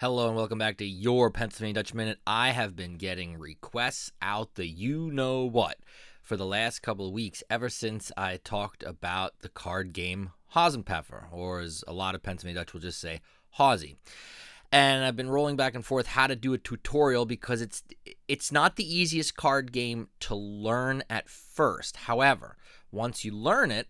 Hello and welcome back to your Pennsylvania Dutch Minute. I have been getting requests out the you-know-what for the last couple of weeks, ever since I talked about the card game Haasenpeffer, or as a lot of Pennsylvania Dutch will just say, Haasi. And I've been rolling back and forth how to do a tutorial because it's not the easiest card game to learn at first. However, once you learn it,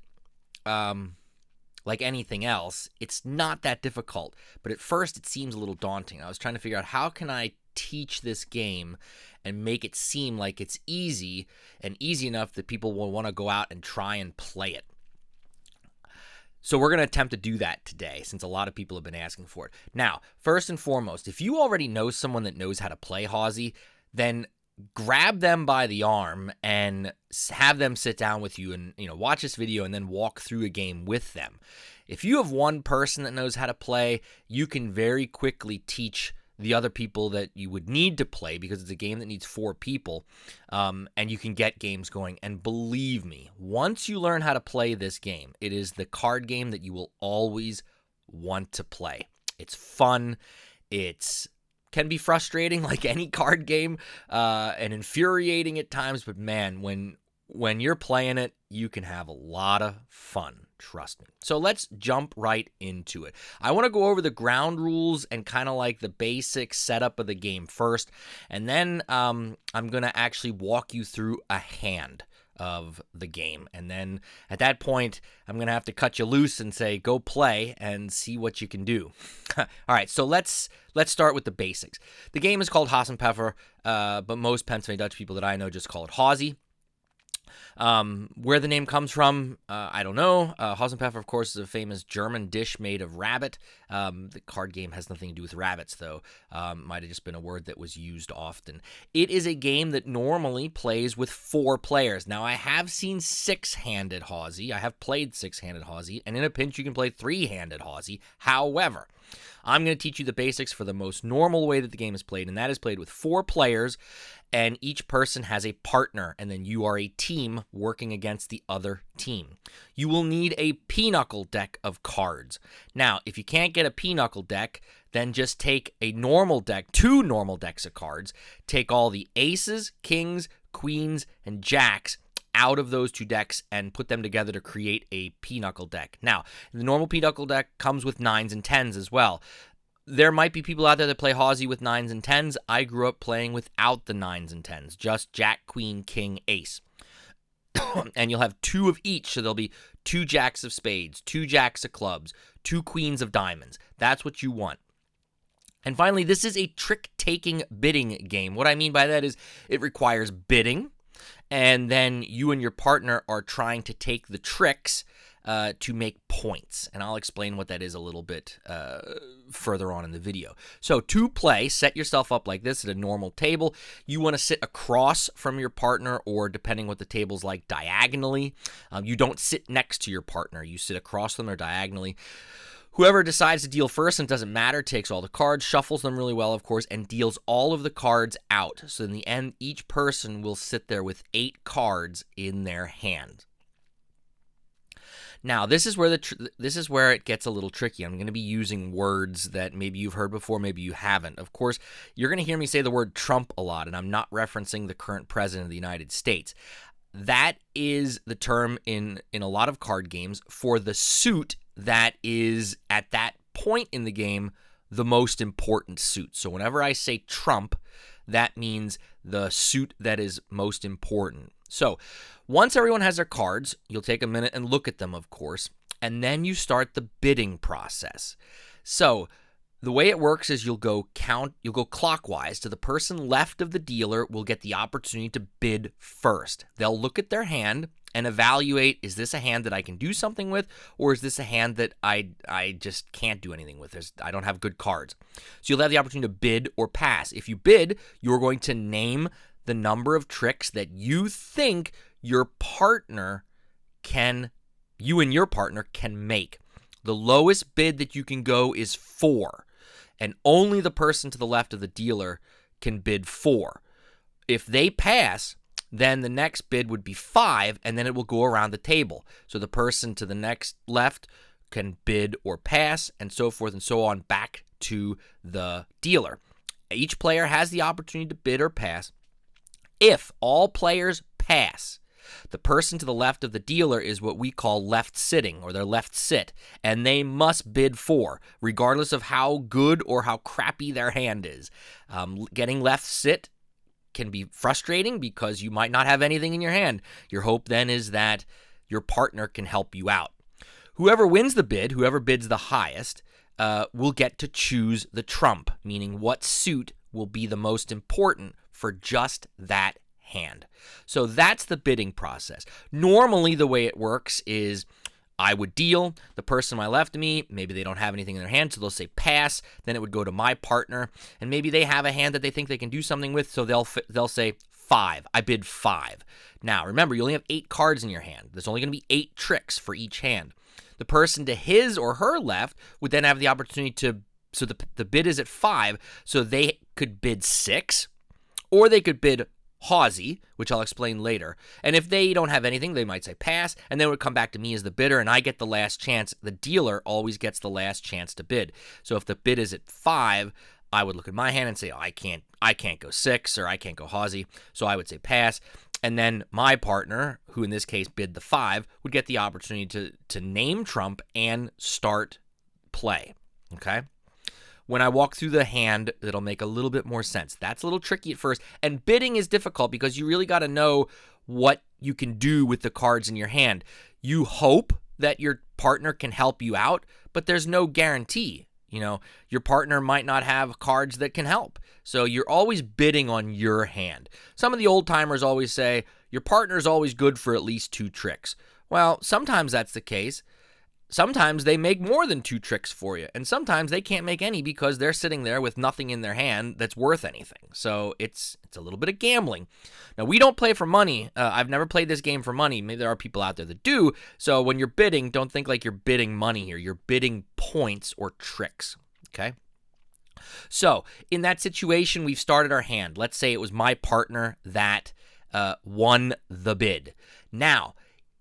like anything else, it's not that difficult. But at first, it seems a little daunting. I was trying to figure out how can I teach this game and make it seem like it's easy and easy enough that people will want to go out and try and play it. So we're going to attempt to do that today since a lot of people have been asking for it. Now, first and foremost, if you already know someone that knows how to play Haasi, then grab them by the arm and have them sit down with you and watch this video and then walk through a game with them. If you have one person that knows how to play, you can very quickly teach the other people that you would need to play because it's a game that needs 4 people, and you can get games going. And believe me, once you learn how to play this game, it is the card game that you will always want to play. It's fun. Can be frustrating like any card game and infuriating at times, but man, when you're playing it, you can have a lot of fun, trust me. So let's jump right into it. I want to go over the ground rules and kind of like the basic setup of the game first, and then I'm going to actually walk you through a hand of the game, and then at that point I'm gonna have to cut you loose and say go play and see what you can do. All right, so let's start with the basics. The game is called Haasenpeffer, but most Pennsylvania Dutch people that I know just call it Haasi. Where the name comes from, I don't know. Haasenpeffer, of course, is a famous German dish made of rabbit. The card game has nothing to do with rabbits, though. Might have just been a word that was used often. It is a game that normally plays with 4 players. Now, I have seen 6-handed Haasi. I have played 6-handed Haasi, and in a pinch, you can play 3-handed Haasi. However, I'm going to teach you the basics for the most normal way that the game is played, and that is played with 4 players, and each person has a partner, and then you are a team working against the other team. You will need a pinochle deck of cards. Now, if you can't get a pinochle deck, then just take a normal deck, 2 normal decks of cards, take all the aces, kings, queens, and jacks out of those 2 decks and put them together to create a pinochle deck. Now, the normal pinochle deck comes with 9s and 10s as well. There might be people out there that play Haasi with 9s and 10s. I grew up playing without the 9s and 10s, just jack, queen, king, ace. And you'll have 2 of each, so there'll be 2 jacks of spades, 2 jacks of clubs, 2 queens of diamonds. That's what you want. And finally, this is a trick-taking bidding game. What I mean by that is it requires bidding, and then you and your partner are trying to take the tricks to make points. And I'll explain what that is a little bit further on in the video. So to play, set yourself up like this at a normal table. You want to sit across from your partner, or depending what the table's like, diagonally. You don't sit next to your partner. You sit across them or diagonally. Whoever decides to deal first, and it doesn't matter, takes all the cards, shuffles them really well, of course, and deals all of the cards out. So in the end, each person will sit there with 8 cards in their hand. Now, this is where it gets a little tricky. I'm going to be using words that maybe you've heard before, maybe you haven't. Of course, you're going to hear me say the word Trump a lot, and I'm not referencing the current president of the United States. That is the term in a lot of card games for the suit that is, at that point in the game, the most important suit. So whenever I say Trump, that means the suit that is most important. So once everyone has their cards, you'll take a minute and look at them, of course, and then you start the bidding process. So the way it works is you'll go clockwise to the person left of the dealer will get the opportunity to bid first. They'll look at their hand and evaluate, is this a hand that I can do something with, or is this a hand that I just can't do anything with? I don't have good cards. So you'll have the opportunity to bid or pass. If you bid, you're going to name the number of tricks that you think you and your partner can make. The lowest bid that you can go is 4, and only the person to the left of the dealer can bid 4. If they pass, then the next bid would be 5, and then it will go around the table. So the person to the next left can bid or pass, and so forth and so on back to the dealer. Each player has the opportunity to bid or pass. If all players pass, the person to the left of the dealer is what we call left sitting, or their left sit, and they must bid 4, regardless of how good or how crappy their hand is. Getting left sit can be frustrating because you might not have anything in your hand. Your hope then is that your partner can help you out. Whoever wins the bid, whoever bids the highest, will get to choose the trump, meaning what suit will be the most important for just that hand. So that's the bidding process. Normally, the way it works is I would deal. The person to my left of me, maybe they don't have anything in their hand, so they'll say pass. Then it would go to my partner, and maybe they have a hand that they think they can do something with, so they'll say 5. I bid 5. Now, remember, you only have 8 cards in your hand. There's only going to be 8 tricks for each hand. The person to his or her left would then have the opportunity to, so the bid is at 5, so they could bid 6, or they could bid Haasi, which I'll explain later. And if they don't have anything, they might say pass, and then it would come back to me as the bidder, and I get the last chance. The dealer always gets the last chance to bid. So if the bid is at 5, I would look at my hand and say, oh, I can't go 6, or I can't go Haasi, so I would say pass. And then my partner, who in this case bid the 5, would get the opportunity to name trump and start play, okay? When I walk through the hand, it'll make a little bit more sense. That's a little tricky at first, and bidding is difficult because you really got to know what you can do with the cards in your hand. You hope that your partner can help you out, but there's no guarantee. You know, your partner might not have cards that can help. So you're always bidding on your hand. Some of the old timers always say, your partner's always good for at least 2 tricks. Well, sometimes that's the case. Sometimes they make more than 2 tricks for you, and sometimes they can't make any because they're sitting there with nothing in their hand that's worth anything. So it's a little bit of gambling. Now, we don't play for money. I've never played this game for money. Maybe there are people out there that do. So when you're bidding, don't think like you're bidding money here. You're bidding points or tricks, okay? So in that situation, we've started our hand. Let's say it was my partner that won the bid. Now,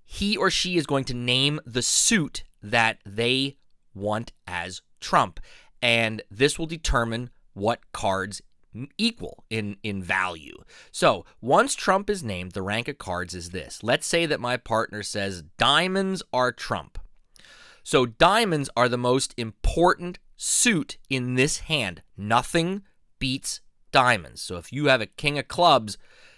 he or she is going to name the suit that they want as trump, and this will determine what cards equal in value. So once trump is named, the rank of cards is this. Let's say that my partner says diamonds are trump. So diamonds are the most important suit in this hand. Nothing beats diamonds. So if you have a king of clubs,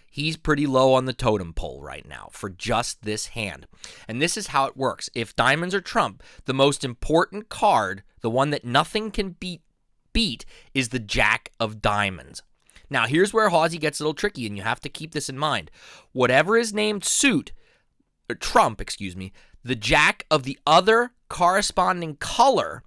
he's pretty low on the totem pole right now for just this hand. And this is how it works. If diamonds are trump, the most important card, the one that nothing can beat, is the jack of diamonds. Now, here's where Haasi gets a little tricky, and you have to keep this in mind. Whatever is named trump, the jack of the other corresponding color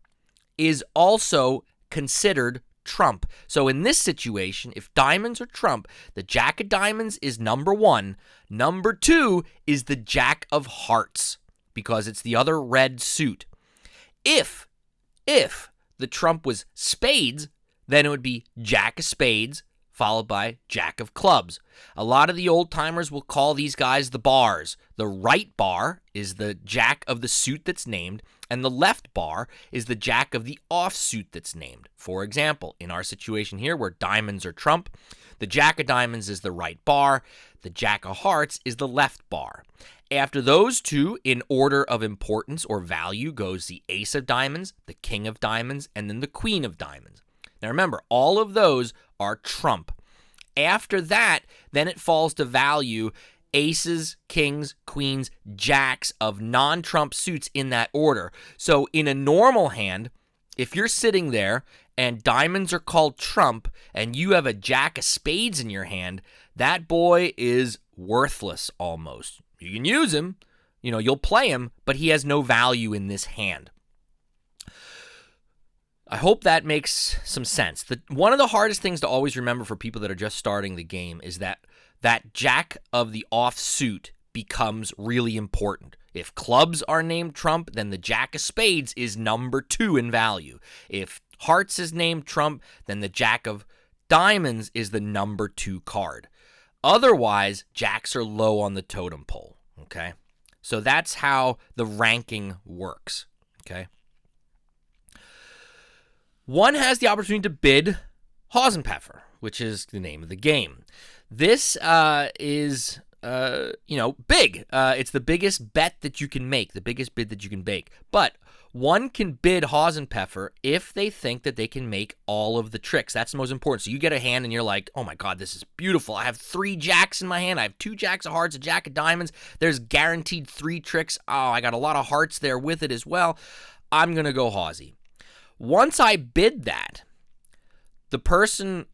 is also considered trump. So in this situation, if diamonds are trump, the jack of diamonds is number 1. Number 2 is the jack of hearts because it's the other red suit. If the trump was spades, then it would be jack of spades followed by jack of clubs. A lot of the old timers will call these guys the bars. The right bar is the jack of the suit that's named, and the left bar is the jack of the offsuit that's named. For example, in our situation here where diamonds are trump, the jack of diamonds is the right bar, the jack of hearts is the left bar. After those two, in order of importance or value, goes the ace of diamonds, the king of diamonds, and then the queen of diamonds. Now remember, all of those are trump. After that, then it falls to value aces, kings, queens, jacks of non-trump suits in that order. So in a normal hand, if you're sitting there and diamonds are called trump and you have a jack of spades in your hand, that boy is worthless almost. You can use him, you'll play him, but he has no value in this hand. I hope that makes some sense. One of the hardest things to always remember for people that are just starting the game is that jack of the offsuit becomes really important. If clubs are named trump, then the jack of spades is number 2 in value. If hearts is named trump, then the jack of diamonds is the number 2 card. Otherwise, jacks are low on the totem pole, okay? So that's how the ranking works, okay? One has the opportunity to bid Haasenpeffer, which is the name of the game. This is big. It's the biggest bet that you can make, the biggest bid that you can make. But one can bid Haasenpeffer if they think that they can make all of the tricks. That's the most important. So you get a hand and you're like, oh my God, this is beautiful. I have 3 jacks in my hand. I have 2 jacks of hearts, a jack of diamonds. There's guaranteed 3 tricks. Oh, I got a lot of hearts there with it as well. I'm going to go Haasi. Once I bid that, the person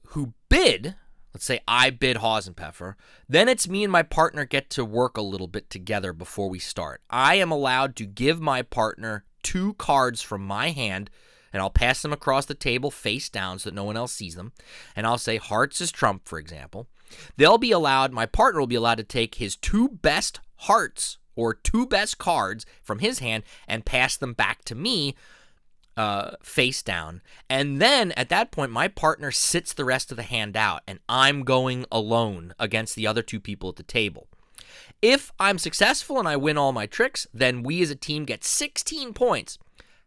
who bid, let's say I bid Haasenpeffer, then it's me and my partner get to work a little bit together before we start. I am allowed to give my partner 2 cards from my hand, and I'll pass them across the table face down so that no one else sees them, and I'll say hearts is trump, for example. My partner will be allowed to take his 2 best hearts or 2 best cards from his hand and pass them back to me face down. And then at that point, my partner sits the rest of the hand out, and I'm going alone against the other 2 people at the table. If I'm successful and I win all my tricks, then we as a team get 16 points.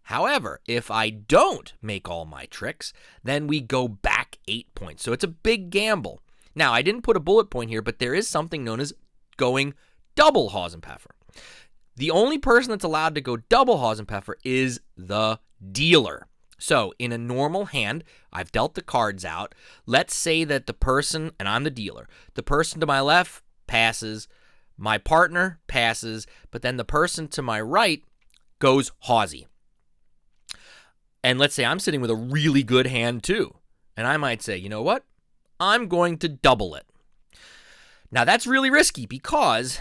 However, if I don't make all my tricks, then we go back 8 points. So it's a big gamble. Now, I didn't put a bullet point here, but there is something known as going double Haasenpeffer. The only person that's allowed to go double Haasenpeffer is the dealer. So in a normal hand, I've dealt the cards out. Let's say that the person, and I'm the dealer, the person to my left passes, my partner passes, but then the person to my right goes Haasi. And let's say I'm sitting with a really good hand too. And I might say, you know what? I'm going to double it. Now, that's really risky because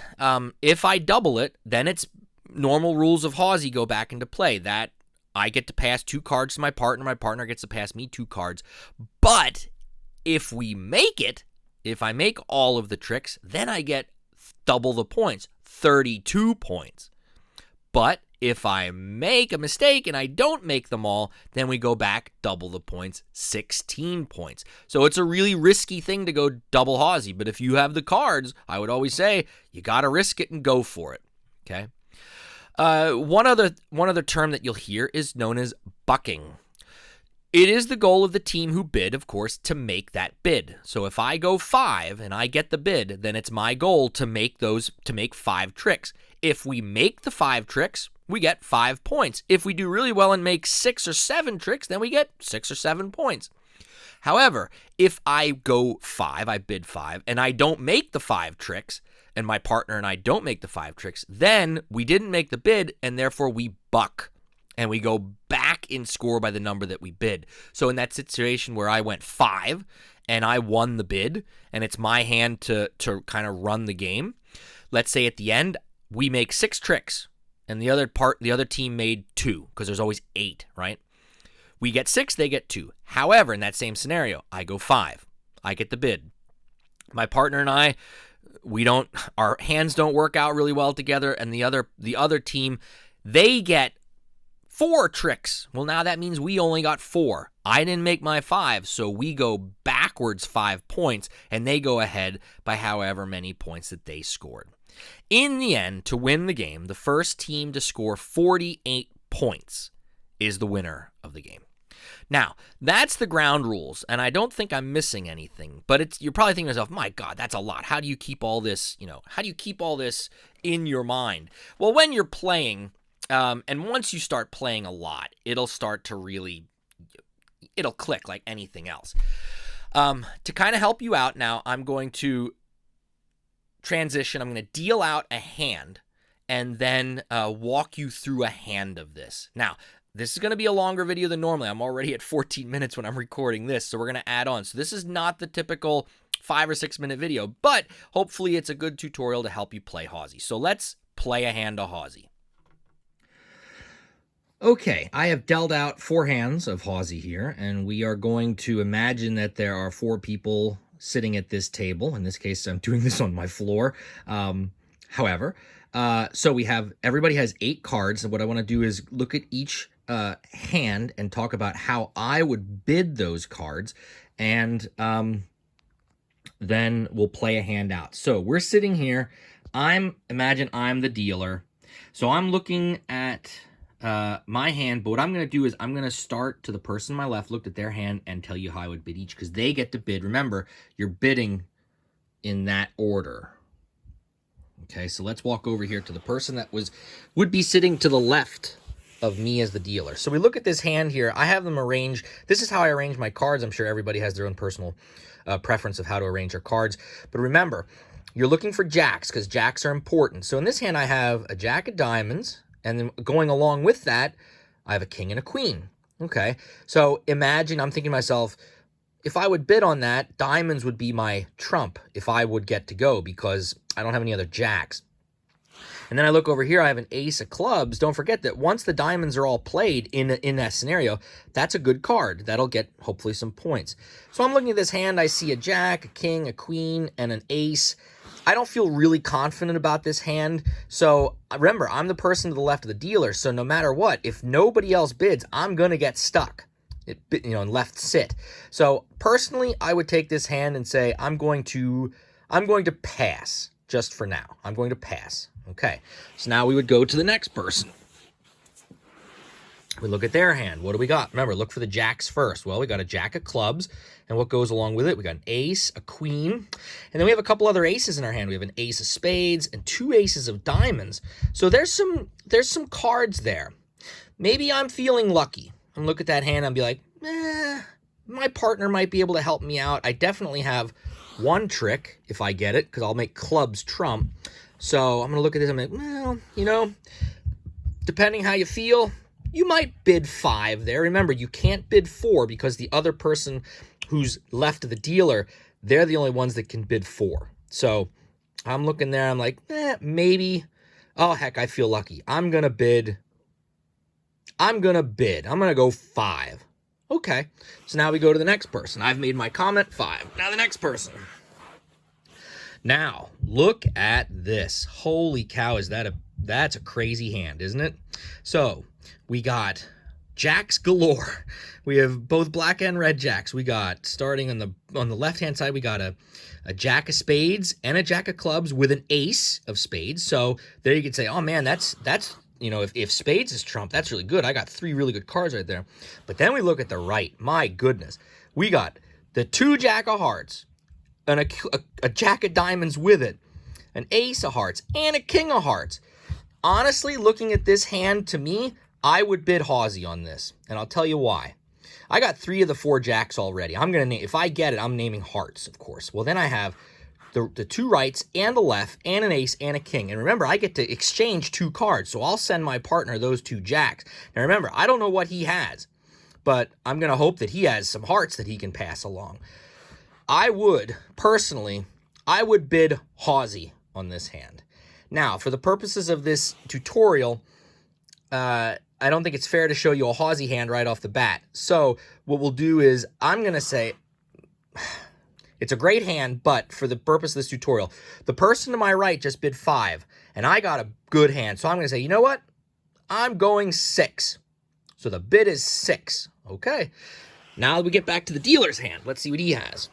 if I double it, then it's normal rules of Haasi go back into play. That I get to pass 2 cards to my partner gets to pass me 2 cards. But if we make it, if I make all of the tricks, then I get double the points, 32 points. But if I make a mistake and I don't make them all, then we go back double the points, 16 points. So it's a really risky thing to go double Haasi, but if you have the cards, I would always say you got to risk it and go for it, okay? One other term that you'll hear is known as bucking. It is the goal of the team who bid, of course, to make that bid. So if I go 5 and I get the bid, then it's my goal to make 5 tricks. If we make the 5 tricks, we get 5 points. If we do really well and make 6 or 7 tricks, then we get 6 or 7 points. However, if I go 5, I bid 5, and I don't make the 5 tricks, and my partner and I don't make the 5 tricks, then we didn't make the bid, and therefore we buck, and we go back in score by the number that we bid. So in that situation where I went 5, and I won the bid, and it's my hand to kind of run the game, let's say at the end, we make 6 tricks, and the other team made 2, because there's always 8, right? We get 6, they get 2. However, in that same scenario, I go 5. I get the bid. My partner and I, our hands don't work out really well together, and the other team, they get 4 tricks. Well, now that means we only got 4. I didn't make my 5, so we go backwards 5 points, and they go ahead by however many points that they scored. In the end, to win the game, the first team to score 48 points is the winner of the game. Now, that's the ground rules, and I don't think I'm missing anything, but you're probably thinking to yourself, my God, that's a lot. How do you keep all this, how do you keep all this in your mind? Well, when you're playing, and once you start playing a lot, it'll start to it'll click like anything else. To kind of help you out now, I'm going to transition. I'm going to deal out a hand and then walk you through a hand of this. Now, this is going to be a longer video than normally. I'm already at 14 minutes when I'm recording this, so we're going to add on. So this is not the typical 5 or 6 minute video, but hopefully it's a good tutorial to help you play Haasi. So let's play a hand of Haasi. Okay, I have dealt out 4 hands of Haasi here, and we are going to imagine that there are 4 people sitting at this table. In this case, I'm doing this on my floor. However, so everybody has 8 cards, and what I want to do is look at each hand and talk about how I would bid those cards, and then we'll play a hand out. So we're sitting here. Imagine I'm the dealer. So I'm looking at my hand, but what I'm going to do is I'm going to start to the person on my left, looked at their hand, and tell you how I would bid each, because they get to bid. Remember, you're bidding in that order. Okay, so let's walk over here to the person that would be sitting to the left of me as the dealer. So we look at this hand here. I have them arranged. This is how I arrange my cards. I'm sure everybody has their own personal preference of how to arrange their cards. But remember, you're looking for jacks because jacks are important. So in this hand, I have a jack of diamonds. And then going along with that, I have a king and a queen. Okay, so imagine I'm thinking to myself, if I would bid on that, diamonds would be my trump if I would get to go because I don't have any other jacks. And then I look over here, I have an ace of clubs. Don't forget that once the diamonds are all played in that scenario, that's a good card. That'll get hopefully some points. So I'm looking at this hand. I see a jack, a king, a queen, and an ace. I don't feel really confident about this hand. So remember, I'm the person to the left of the dealer. So no matter what, if nobody else bids, I'm going to get stuck. And left sit. So personally, I would take this hand and say, I'm going to pass just for now. I'm going to pass. Okay. So now we would go to the next person. We look at their hand. What do we got? Remember, look for the jacks first. Well, we got a jack of clubs. And what goes along with it? We got an ace, a queen. And then we have a couple other aces in our hand. We have an ace of spades and 2 aces of diamonds. So there's some cards there. Maybe I'm feeling lucky. And look at that hand and be like, my partner might be able to help me out. I definitely have one trick if I get it, because I'll make clubs trump. So I'm going to look at this and I'm like, well, depending how you feel, you might bid 5 there. Remember, you can't bid 4 because the other person who's left of the dealer, they're the only ones that can bid 4. So I'm looking there, I'm like, maybe. Oh, heck, I feel lucky. I'm going to bid. I'm going to go 5. Okay. So now we go to the next person. I've made my comment, 5. Now the next person. Now, look at this. Holy cow, that's a crazy hand, isn't it? So, we got jacks galore. We have both black and red jacks. We got, starting on the left-hand side, we got a jack of spades and a jack of clubs with an ace of spades. So, there you could say, oh man, that's if spades is trump, that's really good. I got 3 really good cards right there. But then we look at the right. My goodness. We got the 2 jack of hearts and a jack of diamonds with it, an ace of hearts, and a king of hearts. Honestly, looking at this hand, to me, I would bid Haasi on this. And I'll tell you why. I got 3 of the 4 jacks already. I'm going to name, if I get it, I'm naming hearts, of course. Well, then I have the 2 rights and the left and an ace and a king. And remember, I get to exchange 2 cards. So I'll send my partner those 2 jacks. Now remember, I don't know what he has, but I'm going to hope that he has some hearts that he can pass along. I would bid Haasi on this hand. Now, for the purposes of this tutorial, I don't think it's fair to show you a Haasi hand right off the bat. So what we'll do is I'm going to say, it's a great hand, but for the purpose of this tutorial, the person to my right just bid 5, and I got a good hand. So I'm going to say, you know what? I'm going 6. So the bid is 6. Okay. Now we get back to the dealer's hand. Let's see what he has.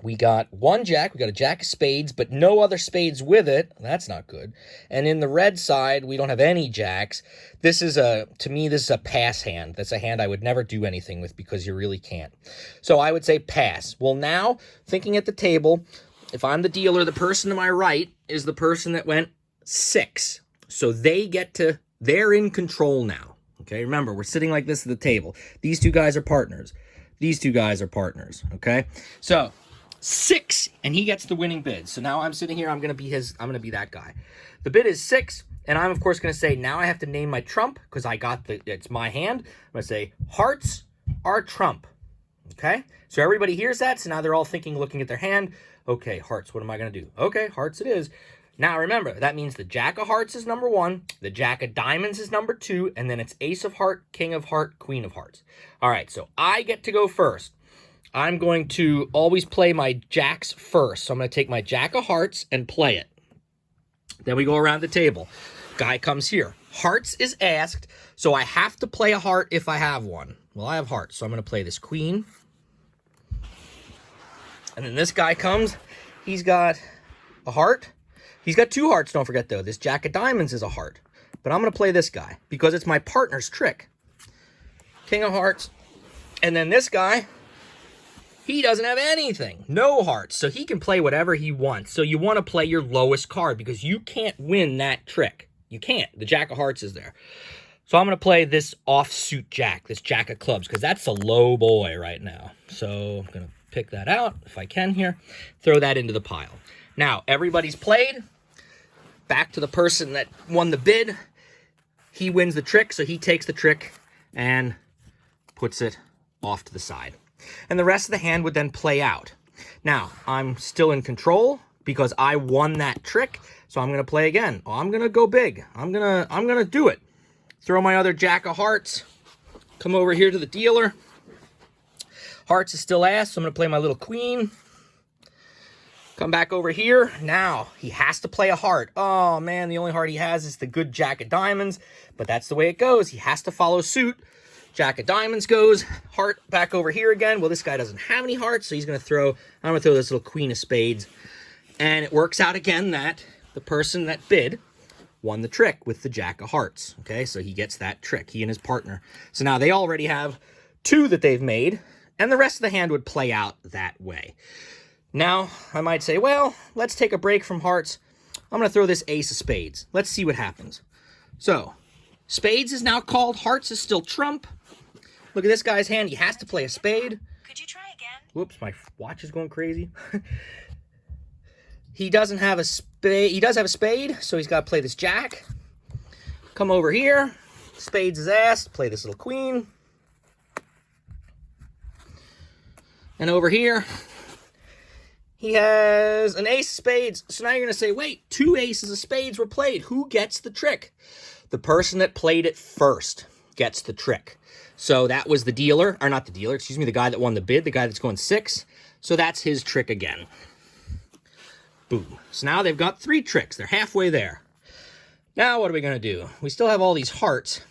We got 1 jack. We got a jack of spades, but no other spades with it. That's not good. And in the red side, we don't have any jacks. To me, this is a pass hand. That's a hand I would never do anything with because you really can't. So I would say pass. Well, now, thinking at the table, if I'm the dealer, the person to my right is the person that went 6. So they're in control now. Okay, remember, we're sitting like this at the table. These 2 guys are partners. These 2 guys are partners. Okay, so 6, and he gets the winning bid. So now I'm sitting here, I'm going to be that guy. The bid is 6, and I'm, of course, going to say, now I have to name my trump, because it's my hand. I'm going to say, hearts are trump. Okay? So everybody hears that, so now they're all thinking, looking at their hand, okay, hearts, what am I going to do? Okay, hearts it is. Now remember, that means the jack of hearts is number 1, the jack of diamonds is number 2, and then it's ace of heart, king of heart, queen of hearts. All right, so I get to go first. I'm going to always play my jacks first. So I'm going to take my jack of hearts and play it. Then we go around the table. Guy comes here. Hearts is asked, so I have to play a heart if I have one. Well, I have hearts, so I'm going to play this queen. And then this guy comes. He's got a heart. He's got 2 hearts, don't forget, though. This jack of diamonds is a heart. but I'm going to play this guy because it's my partner's trick. King of hearts. And then this guy, he doesn't have anything. No hearts. So he can play whatever he wants. So you want to play your lowest card because you can't win that trick. You can't. The jack of hearts is there. So I'm going to play this offsuit jack, this jack of clubs, because that's a low boy right now. So I'm going to pick that out if I can here. Throw that into the pile. Now, everybody's played. Back to the person that won the bid. He wins the trick, so he takes the trick and puts it off to the side. And the rest of the hand would then play out. Now, I'm still in control because I won that trick, so I'm going to play again. Oh, I'm going to go big. I'm going to do it. Throw my other jack of hearts. Come over here to the dealer. Hearts is still ass, so I'm going to play my little queen. Come back over here. Now, he has to play a heart. Oh, man, the only heart he has is the good jack of diamonds. But that's the way it goes. He has to follow suit. Jack of diamonds goes. Heart back over here again. Well, this guy doesn't have any hearts, so I'm going to throw this little queen of spades. And it works out again that the person that bid won the trick with the jack of hearts. Okay, so he gets that trick, he and his partner. So now they already have 2 that they've made, and the rest of the hand would play out that way. Now, I might say, well, let's take a break from hearts. I'm going to throw this ace of spades. Let's see what happens. So, spades is now called, hearts is still trump. Look at this guy's hand, he has to play a spade. Could you try again? Whoops, my watch is going crazy. He doesn't have a spade. He does have a spade, so he's got to play this jack. Come over here. Spades is ass. Play this little queen. And over here, he has an ace of spades. So now you're going to say, wait, 2 aces of spades were played. Who gets the trick? The person that played it first gets the trick. So that was the dealer, or not the dealer, excuse me, the guy that won the bid, the guy that's going 6. So that's his trick again. Boom. So now they've got 3 tricks. They're halfway there. Now what are we going to do? We still have all these hearts.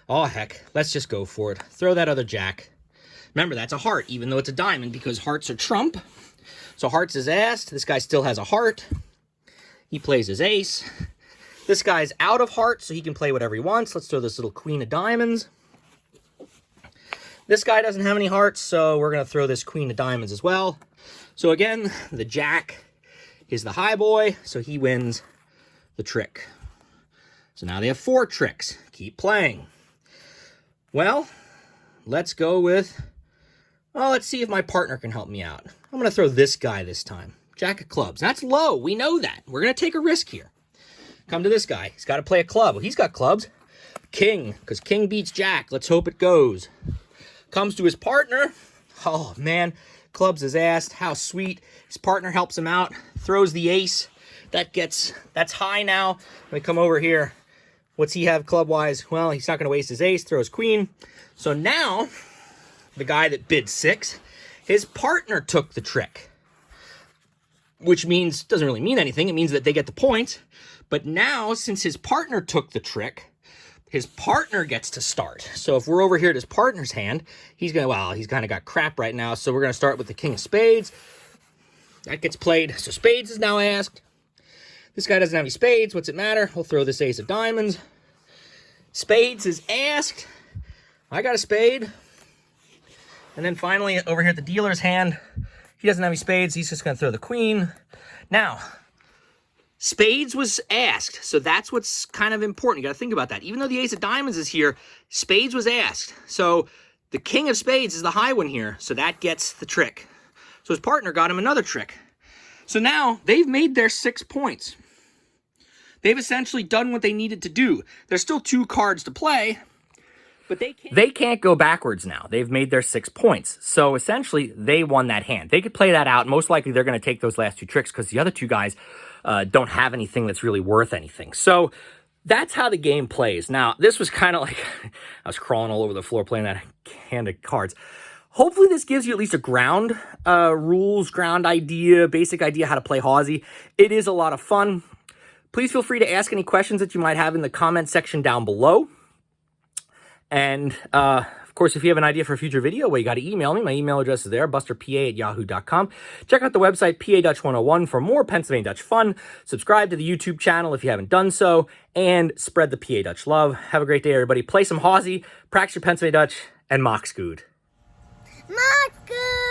Oh, heck. Let's just go for it. Throw that other jack. Remember, that's a heart, even though it's a diamond, because hearts are trump. So hearts is ass. This guy still has a heart. He plays his ace. This guy's out of hearts, so he can play whatever he wants. Let's throw this little queen of diamonds. This guy doesn't have any hearts, so we're going to throw this queen of diamonds as well. So again, the jack is the high boy, so he wins the trick. So now they have 4 tricks. Keep playing. Well, let's go with, well, let's see if my partner can help me out. I'm going to throw this guy this time. Jack of clubs. That's low. We know that. We're going to take a risk here. Come to this guy. He's got to play a club. Well, he's got clubs. King, because king beats jack. Let's hope it goes. Comes to his partner. Oh, man. Clubs is ass. How sweet. His partner helps him out. Throws the ace. That's high now. We come over here. What's he have club-wise? Well, he's not going to waste his ace. Throws queen. So now, the guy that bid 6, his partner took the trick. Which means, doesn't really mean anything. It means that they get the point. But now, since his partner took the trick, his partner gets to start. So if we're over here at his partner's hand, he's kind of got crap right now. So we're going to start with the king of spades. That gets played. So spades is now asked. This guy doesn't have any spades. What's it matter? We'll throw this ace of diamonds. Spades is asked. I got a spade. And then finally, over here at the dealer's hand, he doesn't have any spades. He's just going to throw the queen. Now, spades was asked, so that's what's kind of important. You got to think about that. Even though the ace of diamonds is here, spades was asked. So the king of spades is the high one here, so that gets the trick. So his partner got him another trick. So now they've made their 6 points. They've essentially done what they needed to do. There's still 2 cards to play, but they can't go backwards now. They've made their 6 points. So essentially, they won that hand. They could play that out. Most likely, they're going to take those last 2 tricks because the other 2 guys don't have anything that's really worth anything. So that's how the game plays. Now, this was kind of like, I was crawling all over the floor playing that hand of cards. Hopefully this gives you at least a ground rules, ground idea, basic idea how to play Haasi. It is a lot of fun. Please feel free to ask any questions that you might have in the comment section down below. And, of course, if you have an idea for a future video, well, you got to email me. My email address is there, busterpa@yahoo.com. Check out the website, PA Dutch 101, for more Pennsylvania Dutch fun. Subscribe to the YouTube channel if you haven't done so, and spread the PA Dutch love. Have a great day, everybody. Play some Haasi, practice your Pennsylvania Dutch, and Mox good. Mox good.